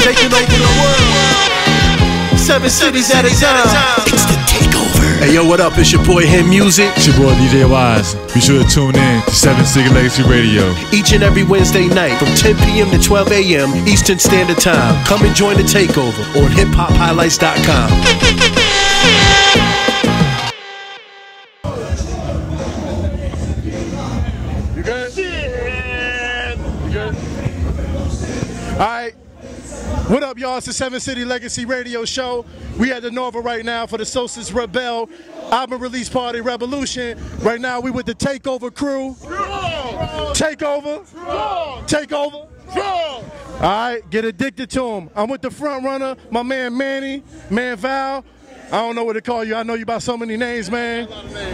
taking over the world. 7 cities at a time. It's the Takeover. Hey yo, what up? It's your boy Him Music. It's your boy DJ Wise. Be sure to tune in to 7 City Legacy Radio. Each and every Wednesday night from 10 p.m. to 12 a.m. Eastern Standard Time. Come and join the Takeover on hiphophighlights.com. You good? Yeah. You good? All right. What up, y'all? It's the 7 City Legacy Radio Show. We at the Nova right now for the Solstice Rebel album release party Revolution. Right now we with the Takeover crew. Takeover. Takeover. All right, get addicted to him. I'm with the front runner, my man Manny, man Val. I don't know what to call you. I know you by so many names, man.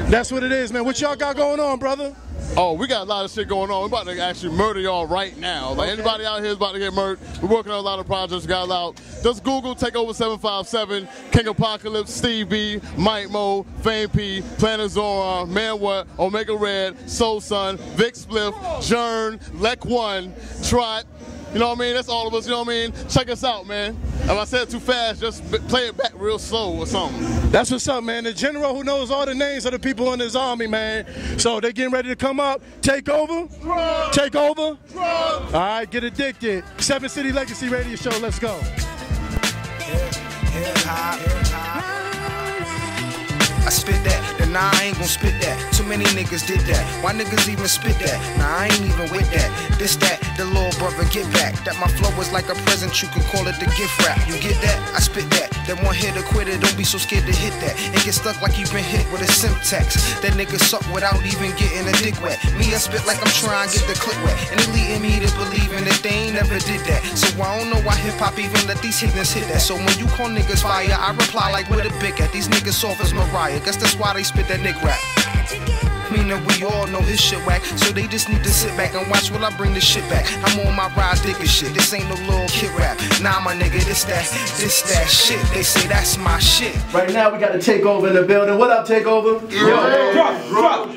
That's what it is, man. What y'all got going on, brother? Oh, we got a lot of shit going on. We're about to actually murder y'all right now. Like, anybody out here is about to get murdered. We're working on a lot of projects. Got a lot. Just Google Takeover 757, King Apocalypse, Steve B, Mike Mo, Fame P, Planet Zoran, Man What, Omega Red, Soul Son, Vic Spliff, Jern, Lek One, Trot. You know what I mean? That's all of us, you know what I mean? Check us out, man. If I said it too fast, just play it back real slow or something. That's what's up, man. The general who knows all the names of the people in his army, man. So they getting ready to come up. Take over. Take over. All right, get addicted. 7 City Legacy Radio Show. Let's go. I spit that, then nah, I ain't gon' spit that. Too many niggas did that. Why niggas even spit that? Nah, I ain't even with that. This, that, the little brother get back. That my flow is like a present, you can call it the gift wrap. You get that? I spit that. That one hit or quit it, don't be so scared to hit that. And get stuck like you've been hit with a syntax. That nigga suck without even getting a dick wet. Me, I spit like I'm trying to get the clip wet. And they leading me to believing that they ain't never did that. So I don't know why hip-hop even let these heathens hit that. So when you call niggas fire, I reply like with a big at. These niggas soft as Mariah. Guess that's why they spit that nigga rap. Meaning we all know his shit whack, so they just need to sit back and watch while I bring this shit back. I'm on my rise digging shit, this ain't no little kid rap. Nah, my nigga, this that shit. They say that's my shit. Right now we got the Takeover in the building. What up, Takeover? Drugz.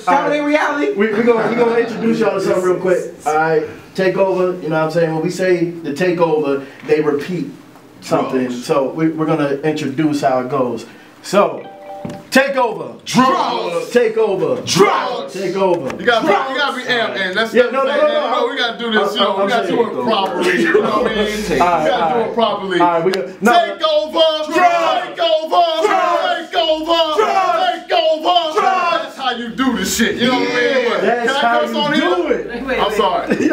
Dominate reality. We're gonna introduce y'all to something real quick. All right, Takeover. You know what I'm saying? When we say the Takeover, they repeat something. So we're gonna introduce how it goes. So. Takeover. Drugz. Takeover. Drugz. Takeover. You gotta be amped, and that's no. We gotta do this, you know. We gotta do it properly. You know what I mean? We gotta do it properly. Takeover. Takeover. Takeover. That's how you do this shit. You know what I mean? That's how you do it. I'm sorry. Can I?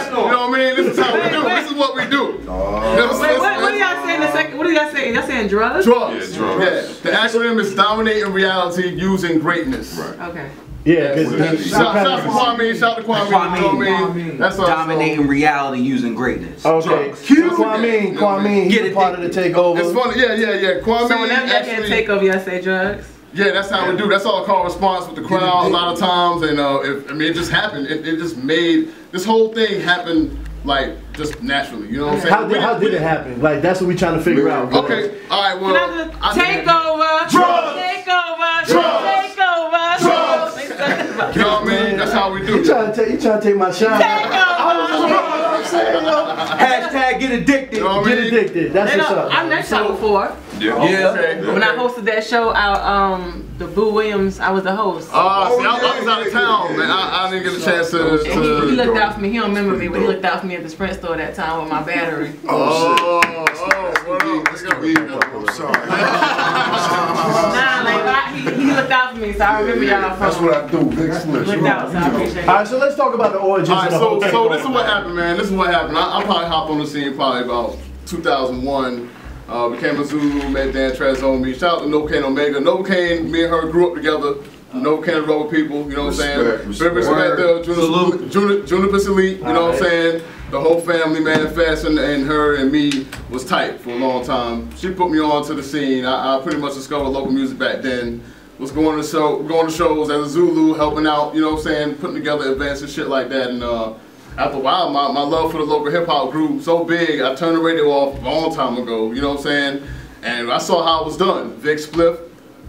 You know what I mean? This is how we do. This is what we do. What do y'all say in the second? What do y'all say? Y'all saying drugs? Drugs. Yeah. The acronym is dominating reality using greatness. Right. Okay. Yeah. Shout out to Kwame. Shout out to Kwame. You know what I mean? That's dominating reality using greatness. Okay. Kwame. Get part of the Takeover. It's funny. Yeah. Kwame. So whenever y'all can't take over, y'all say drugs. Yeah, that's how we do. That's all correspondence with the crowd a lot of times, and it just happened. It just made this whole thing happen like just naturally. You know what I'm saying? How did it happen? Like that's what we're trying to figure out. Okay, all right. Well, Takeover. Drugz. Takeover. Drugz. Takeover. Drugz. You know what I mean? That's how we do. You trying to take my shine? Hashtag get addicted. You know what I mean? Get addicted. That's what's up. I've met y'all before. Yeah. Okay. When I hosted that show out, the Boo Williams, I was the host. See, I was out of town, man. I didn't get a chance to. He looked out for me. He don't remember me, but he looked out for me at the Sprint store that time with my battery. I'm sorry. He looked out for me, so I remember y'all from. That's what I do, Vic Spliff. Looked out, so I appreciate it. All right, so let's talk about the origins of the whole thing. So this is what happened, man. This is what happened. I probably hopped on the scene probably about 2001. Became a Zulu, met Dan Trezzomi. Shout out to No Kane Omega. No Kane, me and her grew up together. No Kane rubber people, you know what I'm saying? Very respect the Juniper's Elite, you know what I'm saying? The whole family, Manifest, and her and me was tight for a long time. She put me on to the scene. I pretty much discovered local music back then. Was going to shows as a Zulu, helping out, you know what I'm saying? Putting together events and shit like that. And after a while, my love for the local hip hop grew so big, I turned the radio off a long time ago, you know what I'm saying? And I saw how it was done. Vic Spliff,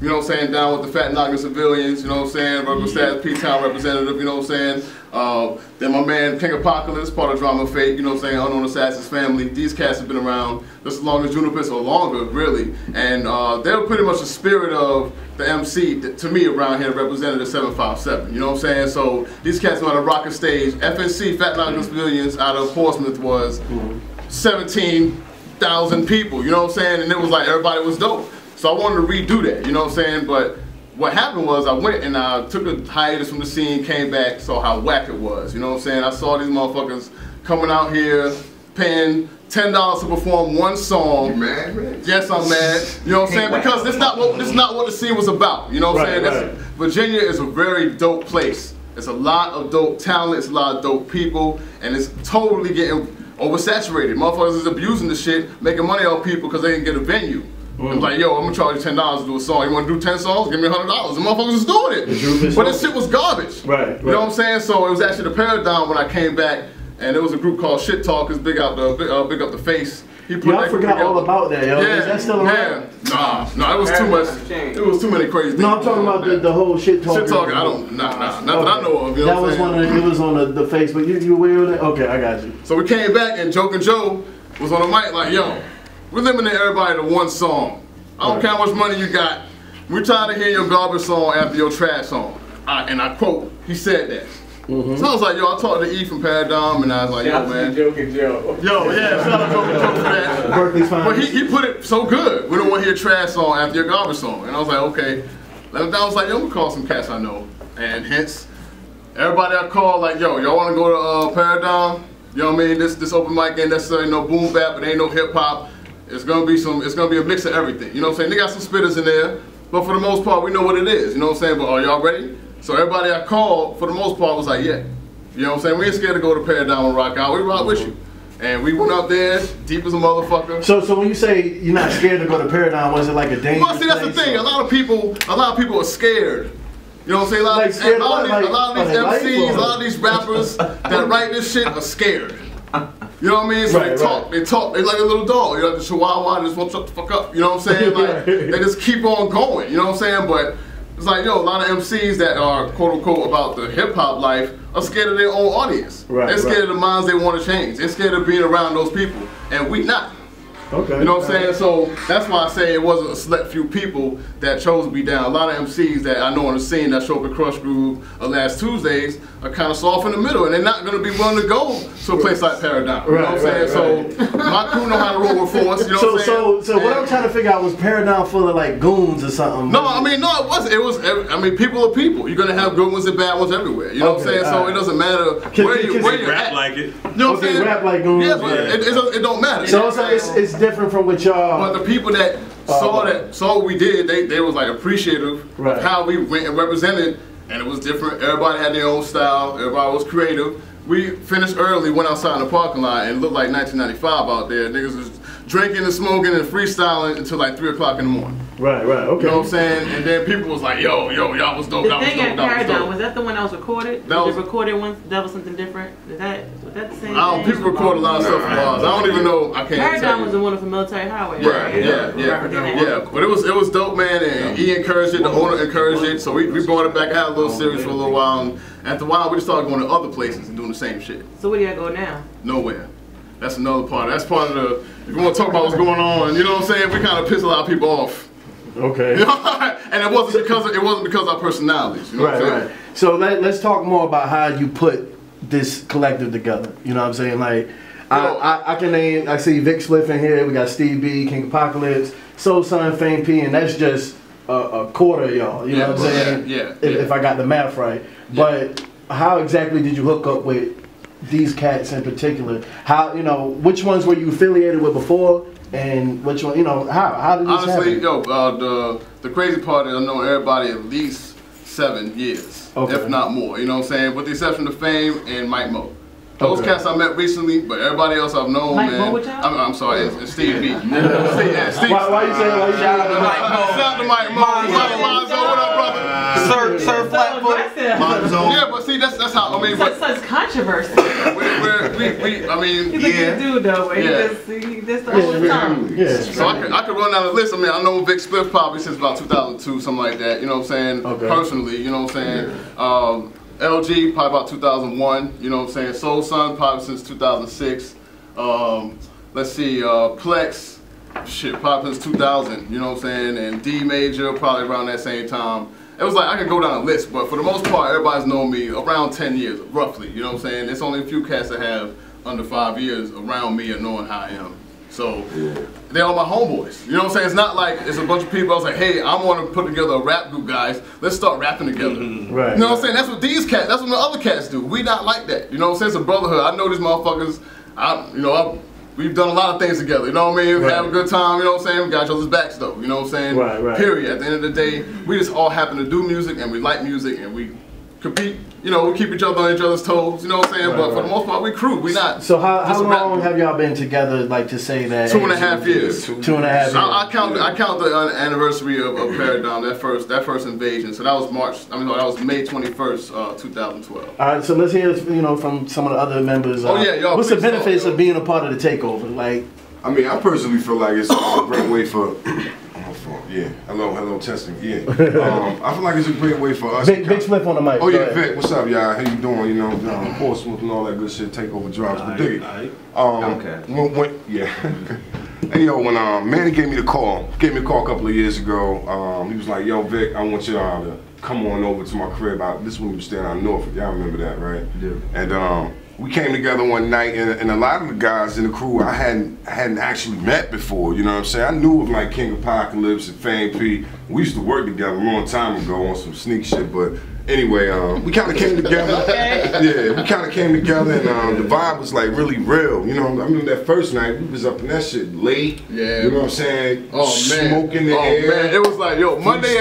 you know what I'm saying, down with the Fat Knockin' Civilians, you know what I'm saying, Rebel Stats, P-Town representative, you know what I'm saying. Then my man King Apocalypse, part of Drama Fate, you know what I'm saying, Unknown Assassins family. These cats have been around just as long as Juniper's or longer, really. And they're pretty much the spirit of the MC, to me, around here, Representative 757, you know what I'm saying? So these cats were on a rocket stage. FNC, Fat Knockin' Civilians, out of Portsmouth was 17,000 people, you know what I'm saying? And it was like everybody was dope. So I wanted to redo that, you know what I'm saying? But what happened was I went and I took a hiatus from the scene, came back, saw how whack it was, you know what I'm saying? I saw these motherfuckers coming out here, paying $10 to perform one song. You mad, man? Yes, I'm mad. You know what I'm saying? Because this is not what the scene was about, you know what I'm saying? Virginia is a very dope place. It's a lot of dope talent, it's a lot of dope people, and it's totally getting oversaturated. Motherfuckers is abusing the shit, making money off people because they can get a venue. I'm like, yo, I'm gonna charge you $10 to do a song. You wanna do 10 songs? Give me $100. The motherfuckers was doing it. But this shit was garbage. You know what I'm saying? So it was actually the paradigm when I came back, and there was a group called Shit Talkers, big up the face. He put I forgot all about that, yo. Yeah, is that still around? Nah, it was too much. It was too many crazy things. No, I'm talking about the whole Shit Talker. Shit Talker, I don't, not that I know of. You know that what was I'm saying? it was on the Facebook. You aware of that? Okay, I got you. So we came back and Joke and Joe was on the mic like, yo, we're limiting everybody to one song. I don't care how much money you got. We're trying to hear your garbage song after your trash song. And I quote, he said that. So I was like, yo, I talked to E from Paradigm, and I was like, yo, man. Joke and Joe. Yo, yeah, shout out to Joke and Joe for that. Berkeley's fine. But he put it so good. We don't want to hear a trash song after your garbage song. And I was like, okay. And I was like, yo, I'm gonna call some cats I know. And hence, everybody I called, like, yo, y'all wanna go to Paradigm? You know what I mean? This open mic ain't necessarily no boom bap, it ain't no hip hop. It's gonna be a mix of everything. You know what I'm saying? They got some spitters in there, but for the most part, we know what it is. You know what I'm saying? But are y'all ready? So everybody I called, for the most part, was like, yeah. You know what I'm saying? We ain't scared to go to Paradigm and rock out. We rock with you. And we went out there, deep as a motherfucker. So when you say you're not scared to go to Paradigm, was it like a dangerous Well, see, that's the thing. A lot of people are scared. You know what I'm saying? A lot of these MCs, a lot of these rappers that write this shit are scared. You know what I mean? So they talk, they like a little dog. You know, the chihuahua, they just won't shut the fuck up. You know what I'm saying? Like, they just keep on going. You know what I'm saying? But it's like, yo, a lot of MCs that are quote unquote about the hip hop life are scared of their own audience. They're scared of the minds they want to change. They're scared of being around those people, and we not. Okay. You know what I'm saying? So that's why I say it wasn't a select few people that chose to be down. A lot of MCs that I know on the scene that show up at Crush Groove last Tuesdays are kind of soft in the middle, and they're not going to be willing to go to a place like Paradigm. You know what I'm saying? So my crew know how to roll with force. You know what I'm saying? So what I'm trying to figure out was Paradigm full of like goons or something? No, I mean, no, it wasn't. It was. I mean, people are people. You're gonna have good ones and bad ones everywhere. You know what I'm saying? So it doesn't matter where you rap like it. You know what I'm saying? Rap like goons. Yeah, but it don't matter. So it's different from what y'all. But the people that saw what we did, they was like appreciative of how we went and represented, and it was different. Everybody had their own style. Everybody was creative. We finished early, went outside in the parking lot, and it looked like 1995 out there. Niggas was drinking and smoking and freestyling until like 3 o'clock in the morning. Okay. You know what I'm saying? And then people was like, yo, y'all was dope. The thing at Paradigm, was that the one that was recorded? That was the recorded one. That was something different. Was that the same thing? People record a lot of stuff from ours. I don't even know. I can't. Paradigm was the one from Military Highway. Yeah. But it was dope, man. And he encouraged it. The owner encouraged it. So we brought it back. I had a little series for a little while. And after a while, we just started going to other places and doing the same shit. So where do y'all go now? Nowhere. That's another part. That's part of the. If you want to talk about what's going on, you know what I'm saying? We kind of piss a lot of people off. Okay. You know? And it wasn't because of our personalities. You know what I'm saying? So let's talk more about how you put this collective together. You know what I'm saying? Like, I can name. I see Vic Spliff in here. We got Steve B, King Apocalypse, Soul Son, Fame P, and that's just a quarter of y'all. You know what I'm saying? If I got the math right. But how exactly did you hook up with these cats in particular? How, you know, which ones were you affiliated with before, and which one, you know, how did this happen? Honestly, the crazy part is I know everybody at least 7 years, if not more. You know what I'm saying? With the exception of Fame and Mike Mo. Those cats I met recently, but everybody else I've known, Mike man. Mo, I'm sorry, it's Steve B. Why you saying? Shout out to Mike Mo. Shout out to Mike Mo. What up, brother? Sir Flatfoot. Yeah, but see, that's how, I mean. Such controversy. I mean, He's a good dude, though. He just all the time. Yeah. So I could run down the list. I mean, I know Vic Spliff probably since about 2002, something like that. You know what I'm saying? Okay. Personally, you know what I'm saying? LG probably about 2001. You know what I'm saying? Soul Son probably since 2006. Let's see, Plex, shit, probably since 2000. You know what I'm saying? And D Major probably around that same time. It was like I could go down a list, but for the most part, everybody's known me around 10 years, roughly. You know what I'm saying? There's only a few cats that have under 5 years around me and knowing how I am. So they're all my homeboys. You know what I'm saying? It's not like it's a bunch of people. I was like, hey, I want to put together a rap group, guys. Let's start rapping together. Right. You know what I'm saying? That's what these cats. That's what the other cats do. We not like that. You know what I'm saying? It's a brotherhood. I know these motherfuckers. We've done a lot of things together. You know what I mean? We have a good time. You know what I'm saying? We got each other's backs though. You know what I'm saying? Right. Period. At the end of the day, we just all happen to do music and we like music and we compete. You know, we keep each other on each other's toes. You know what I'm saying? But for the most part, we crew. We not. So how long have y'all been together? Like to say that 2.5 years. 2.5 years. I count the anniversary of Paradigm, that first invasion. So that was that was May 21st, 2012. All right, so let's hear from some of the other members. Y'all. What's the benefits of being a part of the Takeover? Like, I mean, I personally feel like it's a great way for. Yeah. Hello, testing. Yeah. I feel like it's a great way for us. Big Spliff on the mic. Oh yeah, Vic. What's up, y'all? How you doing? You know, Portsmouth and all that good shit. Takeover Drugz. But dig it. Okay. Hey yo, when Manny gave me a call a couple of years ago. He was like, "Yo, Vic, I want you to come on over to my crib." This is when we were staying out in Norfolk. Y'all remember that, right? Yeah. And we came together one night, and a lot of the guys in the crew I hadn't actually met before. You know what I'm saying? I knew of like King Apocalypse and Fame P. We used to work together a long time ago on some sneak shit, but anyway, we kind of came together. Yeah, we kind of came together, and the vibe was like really real. You know, I remember that first night we was up in that shit late. Yeah, you know what I'm saying? Oh man, smoking the air. Man, it was like Monday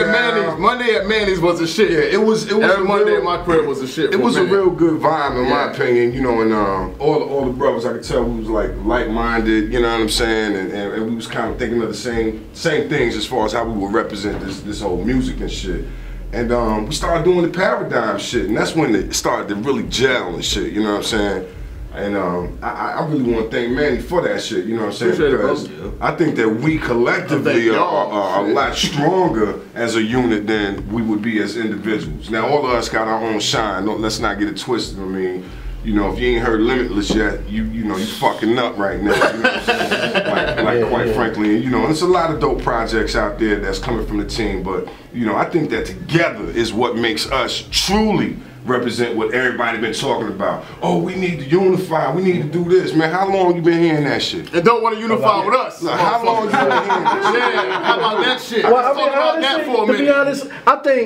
at Manny's was the shit. Yeah, it was every Monday at my crib was the shit. It was a real good vibe in my opinion. You know, and all the brothers I could tell we was like like-minded. You know what I'm saying? And we was kind of thinking of the same things as far as how we would represent this whole music and shit. And we started doing the Paradigm shit, and that's when it started to really gel and shit, you know what I'm saying? And I really want to thank Manny for that shit, you know what I'm saying? Because I think that we collectively are a lot stronger as a unit than we would be as individuals. Now, all of us got our own shine. Let's not get it twisted. I mean, you know, if you ain't heard Limitless yet, you know, you fucking up right now. You know what I'm saying? Quite frankly, you know, there's a lot of dope projects out there that's coming from the team, but you know, I think that together is what makes us truly represent what everybody been talking about. Oh, we need to unify. We need to do this, man. How long you been hearing that shit? And don't want to unify with us. Like, how long you been hearing that shit? Yeah, how about that shit? Well, I mean, honestly, to be honest,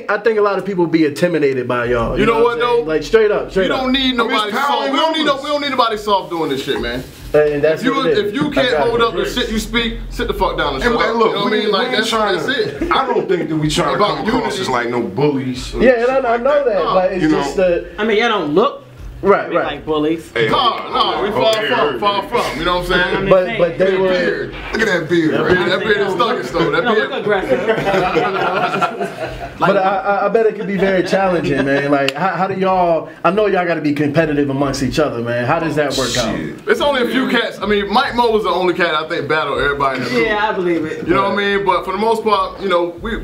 I think a lot of people be intimidated by y'all. You know what though? Like straight up. You don't need nobody soft. We don't need nobody soft doing this shit, man. And that's if you can't hold up the shit you speak, sit the fuck down and shut up. Look, you know what I mean? Like that's it. I don't think that we trying to come across as like no bullies. Yeah, and I know that, but it's just the. I mean, y'all don't look right. like bullies. Hey, no, we far from. You know what I'm saying? But they were. Beard. Look at that beard, right? That beard is thugging, though. That beard. Look aggressive. But I bet it could be very challenging, man. Like, how do y'all? I know y'all got to be competitive amongst each other, man. How does that work out? It's only a few cats. I mean, Mike Mo was the only cat I think battled everybody in the crew. Yeah, I believe it. You know what I mean? But for the most part, you know, we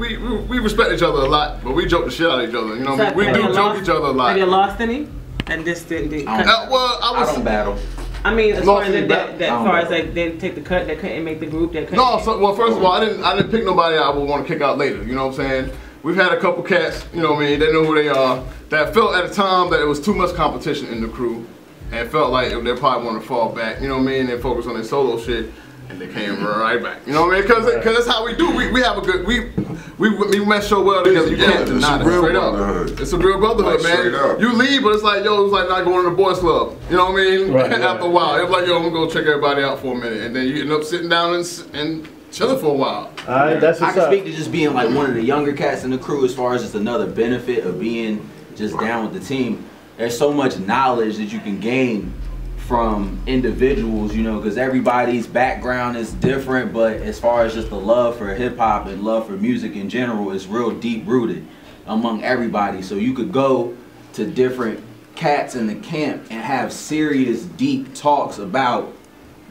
respect each other a lot, but we joke the shit out of each other. You know what I mean? We do joke each other a lot. Have you lost any? And this didn't. I don't battle. I mean, as far as they didn't take the cut, that couldn't make the group. That couldn't. No, well, first of all, I didn't pick nobody I would want to kick out later. You know what I'm saying? We've had a couple cats, you know what I mean, they know who they are, that felt at a time that it was too much competition in the crew and felt like they probably want to fall back, you know what I mean, and focus on their solo shit, and they came right back, you know what I mean, because that's how we do, we have a good, we mesh so well together, you can't deny it, straight up. It's a real brotherhood, man. You leave, but it's like not going to the boys club, you know what I mean, after a while, it's like, I'm going to go check everybody out for a minute, and then you end up sitting down and chilling for a while. Alright, that's what's I can speak to just being like one of the younger cats in the crew as far as just another benefit of being just down with the team. There's so much knowledge that you can gain from individuals, you know, because everybody's background is different, but as far as just the love for hip hop and love for music in general is real deep rooted. among everybody. So you could go to different cats in the camp and have serious, deep talks about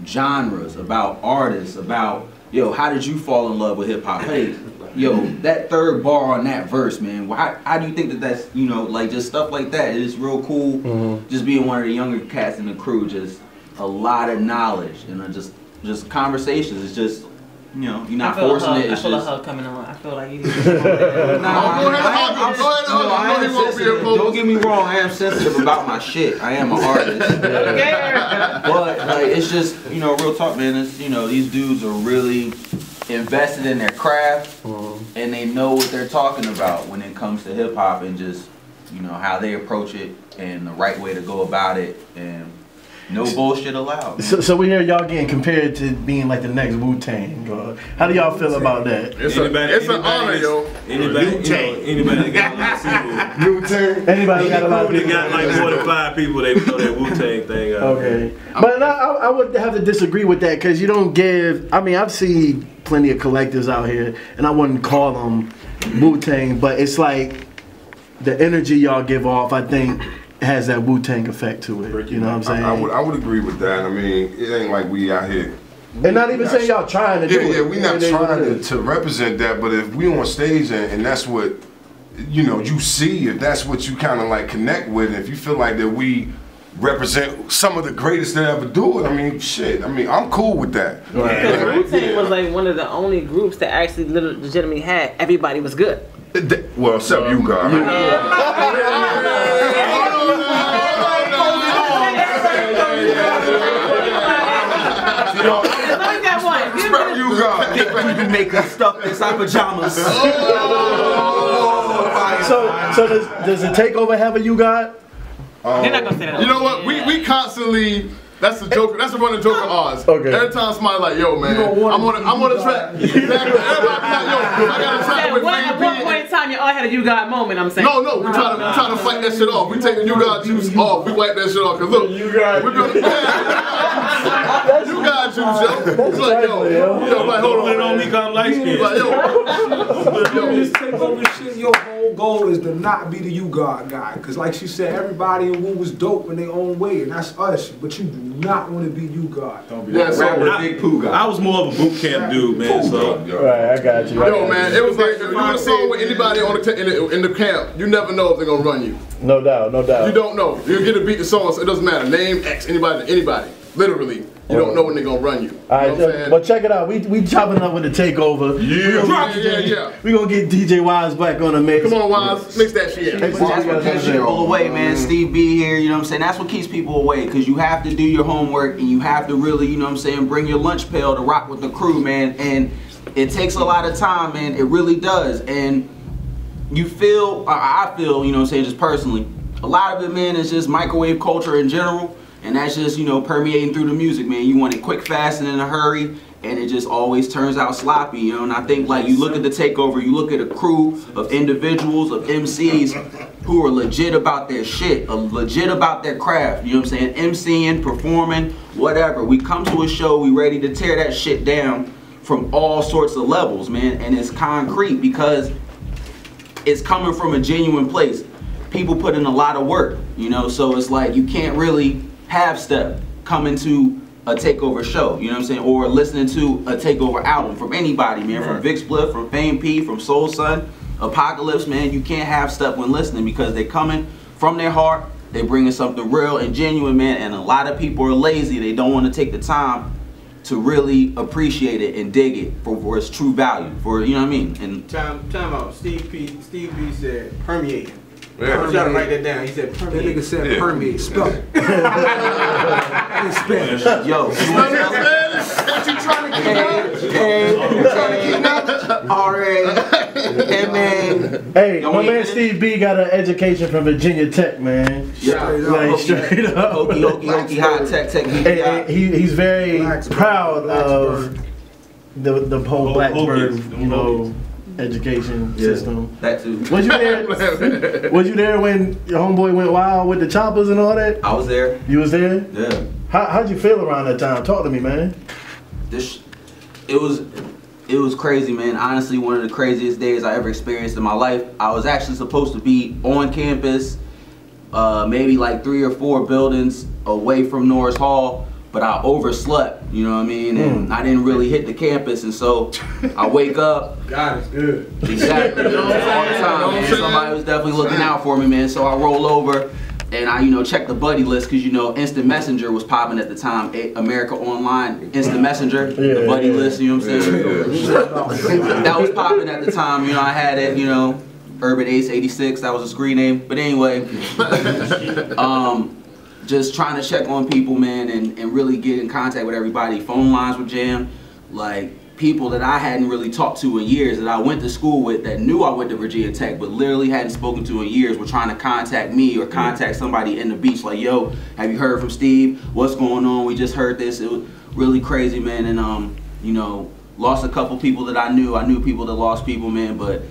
genres, about artists, about, yo, how did you fall in love with hip hop? Hey, yo, that third bar on that verse, man, how do you think that's, you know, like just stuff like that. It's real cool. Just being one of the younger cats in the crew, just a lot of knowledge and just conversations. It's just, you know, you're not forcing it. I feel a hug coming on. I feel like you need to Don't get me wrong, I am sensitive about my shit. I am an artist. But like, it's just, you know, real talk, man. It's, you know, these dudes are really invested in their craft and they know what they're talking about when it comes to hip hop and just, you know, how they approach it and the right way to go about it, and no bullshit allowed. So we hear y'all getting compared to being like the next Wu-Tang. How do y'all feel about that? It's an honor, yo. Anybody that got a lot of people. Wu-Tang? Anybody got a lot of people? They got like more than 5 people, they know that Wu-Tang thing. Okay. But I would have to disagree with that because you don't give, I mean, I've seen plenty of collectors out here and I wouldn't call them Wu-Tang, but it's like the energy y'all give off, I think, has that Wu-Tang effect to it. You know what I'm saying? I would agree with that. I mean, it ain't like we out here. And not even saying y'all trying to do it. Yeah, we not trying to represent that, but if we on stage and that's what, you know, you see, if that's what you kind of like connect with, if you feel like that we represent some of the greatest that ever do it, I mean, shit, I mean, I'm cool with that. Because Wu-Tang was like one of the only groups that actually legitimately had everybody was good. Well, except you guys. You can make us stuff inside pajamas. So does the Takeover have a you got? They're not gonna say that. You know what? We constantly. That's the joke. That's the running joke of ours. Okay. Every time somebody like, yo, man, I'm on a track. Exactly. Everybody like, yo, I got a track with At one point in time, you all had a you got moment. I'm saying. No, we try to fight that shit off. We take the you got juice off. We wipe that shit off. Cause look, we're gonna. You got juice, yo. It's like, yo, like, hold on, on me, come light skin. Like, yo, this Takeover shit, your whole goal is to not be the you God guy. Cause like she said, everybody in Wu was dope in their own way, and that's us. But you do not want to be you God. Don't be big poo guy. I was more of a boot camp dude, man. So right, I got you. Yo, man, it was like if you do a song with anybody on in the camp, you never know if they're gonna run you. No doubt, no doubt. You don't know. You get to beat the song, so it doesn't matter. Name X, anybody. Literally. You don't know when they're gonna run you. Alright, but check it out. We chopping up with the Takeover. Yeah. We gonna get DJ Wise back on the mix. Come on, Wise, mix that shit. That's what keeps people away, man. Steve B here, you know what I'm saying? That's what keeps people away, because you have to do your homework and you have to really, you know what I'm saying, bring your lunch pail to rock with the crew, man. And it takes a lot of time, man. It really does. And you feel, I feel, you know what I'm saying, just personally, a lot of it, man, is just microwave culture in general. And that's just, you know, permeating through the music, man. You want it quick, fast, and in a hurry, and it just always turns out sloppy, you know. And I think, like, you look at the Takeover, you look at a crew of individuals, of MCs who are legit about their shit, legit about their craft, you know what I'm saying? MCing, performing, whatever. We come to a show, we ready to tear that shit down from all sorts of levels, man. And it's concrete because it's coming from a genuine place. People put in a lot of work, you know, so it's like you can't really half step coming to a Takeover show, you know what I'm saying, or listening to a Takeover album from anybody, man, from Vic Spliff, from Fame P, from Soul Son, Apocalypse, man. You can't half step when listening because they coming from their heart, they bringing something real and genuine, man. And a lot of people are lazy. They don't want to take the time to really appreciate it and dig it for its true value, for, you know what I mean. And time out. Steve B said permeating. Yeah. I'm trying to write that down. He said permeate. That nigga said permeate. Spell it. In Spanish. Yo, What you trying to keep R-A-M-A. Hey, my man Steve B got an education from Virginia Tech, man. Yeah, straight up. Hokey, high tech. Hey, he's very proud of the whole Blacksburg, you know, education system. That too. Was you there when your homeboy went wild with the choppers and all that? I was there. You was there? Yeah. How'd you feel around that time? Talk to me, man. It was It was crazy, man. Honestly, one of the craziest days I ever experienced in my life. I was actually supposed to be on campus, maybe like 3 or 4 buildings away from Norris Hall, but I overslept, you know what I mean? And I didn't really hit the campus, and so I wake up. God is good. Exactly. All the time, man. Somebody was definitely looking out for me, man. So I roll over and I, check the buddy list, because, Instant Messenger was popping at the time. America Online, Instant Messenger, the buddy list, you know what I'm saying? That was popping at the time, I had it, Urban Ace 86, that was a screen name. But anyway, just trying to check on people, man, and really get in contact with everybody. Phone lines were jammed, like people that I hadn't really talked to in years, that I went to school with, that knew I went to Virginia Tech, but literally hadn't spoken to in years, were trying to contact me or contact somebody in the beach, like, yo, have you heard from Steve? What's going on? We just heard this. It was really crazy, man, and lost a couple people that I knew. I knew people that lost people, man, but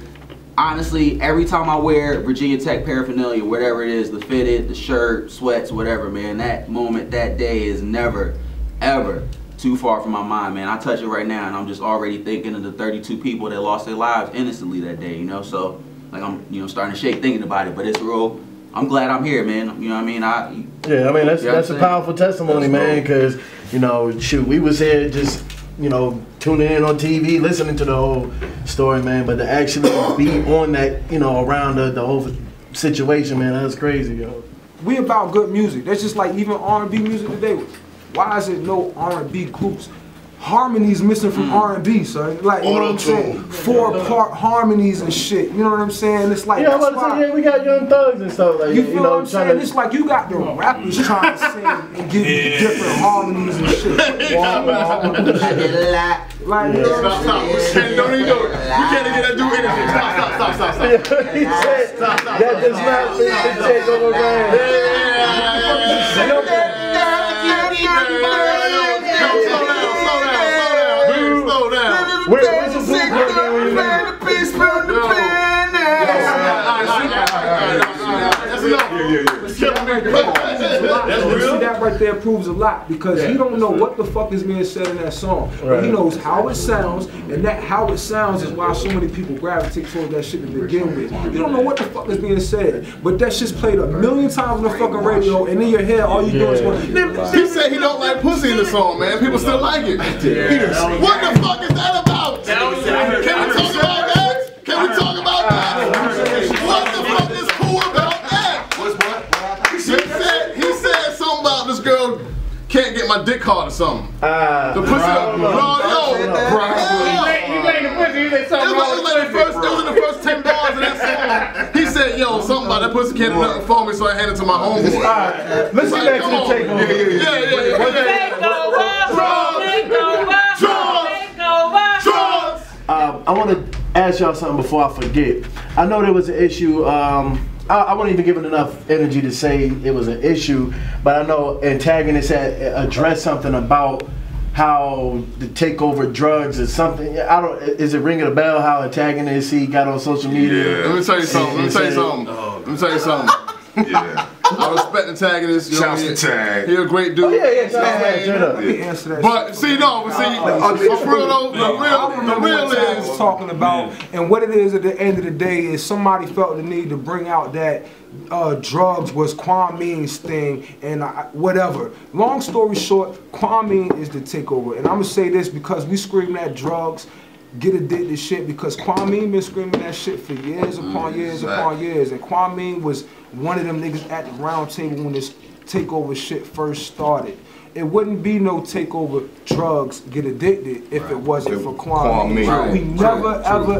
honestly, every time I wear Virginia Tech paraphernalia, whatever it is, the fitted, the shirt, sweats, whatever, man, that moment, that day is never, ever too far from my mind, man. I touch it right now, and I'm just already thinking of the 32 people that lost their lives innocently that day, So, like, I'm, starting to shake thinking about it. But it's real. I'm glad I'm here, man. You know what I mean? That's a powerful testimony, man. Because shoot, we was here just tuning in on TV, listening to the whole story, man. But to actually be on that, around the whole situation, man, that's crazy, yo. We about good music. That's just like even R&B music today. Why is it no R&B groups? Harmonies missing from R&B, son. Like, you know what I'm saying? 4-part harmonies and shit. You know what I'm saying? It's like, yeah, we got Young Thugs and stuff like that. You feel what I'm saying? It's like you got the rappers trying to sing and give you different harmonies and shit. Like, you know what I'm saying? Don't even do it. You can't even do anything. Stop. He said that does not fit the Takeover brand. Slow down. Where's the blueprint? See, that right there proves a lot, because he don't know what the fuck is being said in that song. But he knows how it sounds, and that how it sounds is why so many people gravitate towards that shit to begin with. You don't know what the fuck is being said, but that shit's played a million times on the fucking radio, and in your head, all you do is go, he said he don't like pussy in the song, man. People still like it. What the fuck is that about? Can we talk about that? Can we talk about that? What the fuck is cool about that? He said something about this girl can't get my dick hard or something. The pussy. It was in the first 10 bars of that song. He said, yo, something about that pussy can't do nothing for me, so I handed it to my homeboy. Let's get back to the Takeover. I want to ask y'all something before I forget. I know there was an issue. I wasn't even given enough energy to say it was an issue, but I know Antagonist had addressed something about how the Takeover Drugz is something. Is it ringing a bell? How Antagonist, he got on social media? Yeah. Let me tell you something. Yeah. I respect Antagonist. Shouts to Tag. He a great dude. But see, the real is talking about, and what it is at the end of the day is somebody felt the need to bring out that Drugz was Kwame's thing and whatever. Long story short, Kwame is the Takeover, and I'm gonna say this because we scream that Drugz get addicted to shit, because Kwame been screaming that shit for years upon years upon years, and Kwame was one of them niggas at the round table when this Takeover shit first started. It wouldn't be no Takeover Drugz get addicted if it wasn't for Kwame. We never ever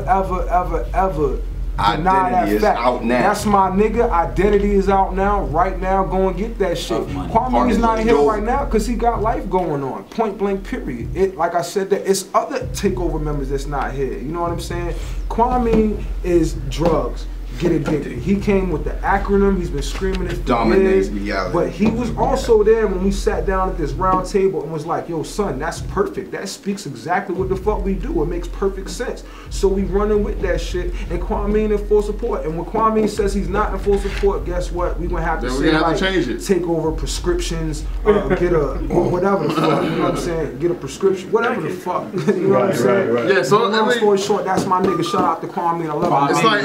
deny that fact. That's my nigga. Identity is out now. Right now, go and get that shit. Kwame's not here right now because he got life going on. Point blank, period. Like I said, that it's other Takeover members that's not here. You know what I'm saying? Kwame is Drugz. get addicted. He came with the acronym. He's been screaming it for Dominate years. reality. But he was also there when we sat down at this round table and was like, yo, son, that's perfect. That speaks exactly what the fuck we do. It makes perfect sense. So we running with that shit, and Kwame in full support. And when Kwame says he's not in full support, guess what? We gonna have to say, like, change it. Take over prescriptions, get a, whatever the fuck, you know what I'm saying? Get a prescription, whatever the fuck, you know what I'm saying? Yeah, so long story short, that's my nigga. Shout out to Kwame. I love him. It's like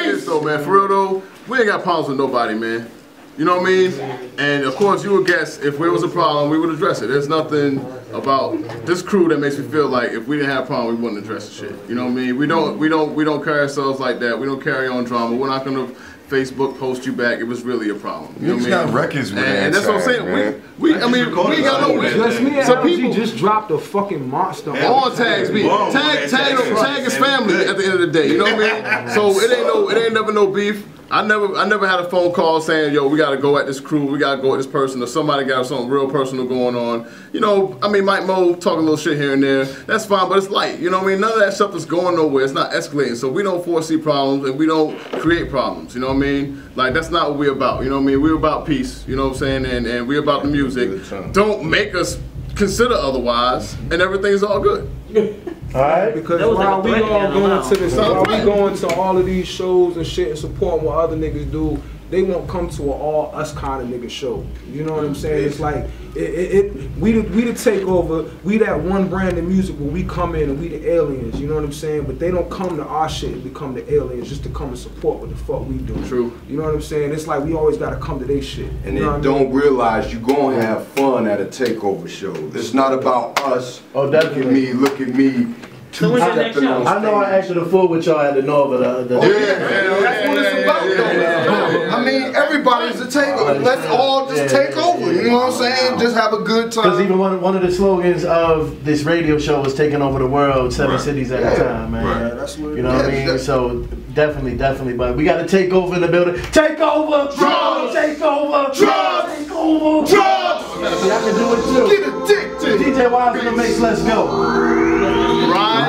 this though, man. For real though, we ain't got problems with nobody, man. You know what I mean? And of course, you would guess if there was a problem, we would address it. There's nothing about this crew that makes me feel like if we didn't have a problem, we wouldn't address the shit. You know what I mean? We don't carry ourselves like that. We don't carry on drama. We're not gonna Facebook post you back. It was really a problem. You know what I mean? Got records with and that's what I'm saying. We ain't got no Just me and LG just dropped a fucking monster. All tags me. Tag his family at the end of the day. You know what I mean? So it ain't never no beef. I never had a phone call saying, yo, we gotta go at this crew, we gotta go at this person, or somebody got something real personal going on. You know, I mean, Mike Mo talk a little shit here and there. That's fine, but it's light. You know what I mean? None of that stuff is going nowhere. It's not escalating. So we don't foresee problems and we don't create problems. You know what I mean? Like, that's not what we're about. You know what I mean? We're about peace. You know what I'm saying? And we're about the music. Don't make us consider otherwise, and everything's all good. Alright, because while we all going to this, while we going to all of these shows and shit and supporting what other niggas do, they won't come to an all us kind of nigga show. You know what I'm saying? It's like we the Takeover. We that one brand of music where we come in and we the aliens. You know what I'm saying? But they don't come to our shit and become the aliens just to come and support what the fuck we do. True. You know what I'm saying? It's like we always gotta come to their shit. And they don't realize you gonna have fun at a Takeover show. It's not about us. Oh, definitely. Look at me. I know I acted a fool with y'all at the Nova. That's what it's about, though. I mean, everybody's a takeover. Let's all just take over. You know what I'm saying? Just have a good time. Because even one of the slogans of this radio show was taking over the world, 7 cities at a time, man. That's what, you know what I mean? So definitely. But we got to take over in the building. Take over, Drugz. Take over, Drugz. Take over, Drugz. See, I can do it too. Get addicted. DJ Wise in the mix. Let's go. Right.